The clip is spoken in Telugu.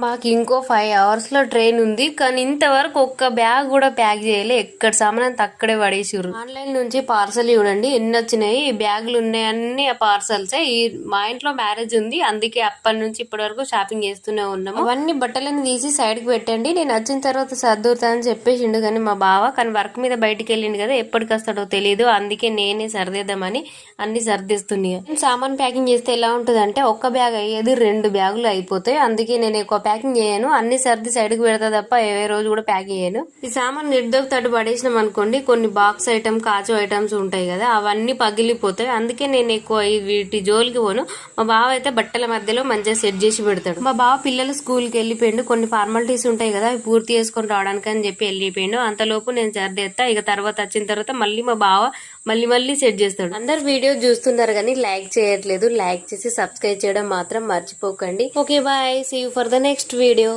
మాకు ఇంకో 5 hours లో ట్రైన్ ఉంది. కానీ ఇంతవరకు ఒక్క బ్యాగ్ కూడా ప్యాక్ చేయలే. ఎక్కడ సామాన్ అంతా అక్కడే పడేసిర్రు. ఆన్లైన్ నుంచి పార్సల్ చూడండి ఎన్ని వచ్చినాయి. ఈ బ్యాగులు ఉన్నాయి అన్ని ఆ పార్సల్సే. ఈ మా ఇంట్లో మ్యారేజ్ ఉంది, అందుకే అప్పటి నుంచి ఇప్పటి వరకు షాపింగ్ చేస్తూనే ఉన్నాము. అవన్నీ బట్టలను తీసి సైడ్ కి పెట్టండి, నేను వచ్చిన తర్వాత సర్దుతా అని చెప్పేసిండు. కానీ మా బావ కానీ వర్క్ మీద బయటికి వెళ్ళిండు కదా, ఎప్పటికి వస్తాడో తెలియదు. అందుకే నేనే సర్దేద్దామని అన్ని సర్దిస్తున్నాయి. సామాన్ ప్యాకింగ్ చేస్తే ఎలా ఉంటది అంటే ఒక్క బ్యాగ్ అయ్యేది 2 బ్యాగులు అయిపోతాయి. అందుకే నేను ఎక్కువ ప్యాకింగ్ చేయను, అన్ని సర్ది సైడ్ కి పెడతా తప్ప ఏ రోజు కూడా ప్యాకింగ్ చేయను. ఈ సామాన్ నిర్దోక్ తట్టు పడేసినాం అనుకోండి, కొన్ని బాక్స్ ఐటమ్ కాచు ఐటమ్స్ ఉంటాయి కదా, అవన్నీ పగిలిపోతాయి. అందుకే నేను ఎక్కువ వీటి జోలికి పోను. మా బావ అయితే బట్టల మధ్యలో మంచిగా సెట్ చేసి పెడతాడు. మా బావ పిల్లలు స్కూల్ కి వెళ్ళిపోయిండు, కొన్ని ఫార్మాలిటీస్ ఉంటాయి కదా అవి పూర్తి చేసుకొని రావడానికి అని చెప్పి వెళ్ళిపోయిండు. అంతలోపు నేను సర్దేస్తా. ఇక తర్వాత వచ్చిన తర్వాత మళ్ళీ మా బావ మళ్ళీ సెట్ చేస్తాడు. అందరు వీడియో చూస్తున్నారు కానీ లైక్ చేయట్లేదు. లైక్ చేసి సబ్స్క్రైబ్ చేయడం మాత్రం మర్చిపోకండి. Okay bye, see you for the next video.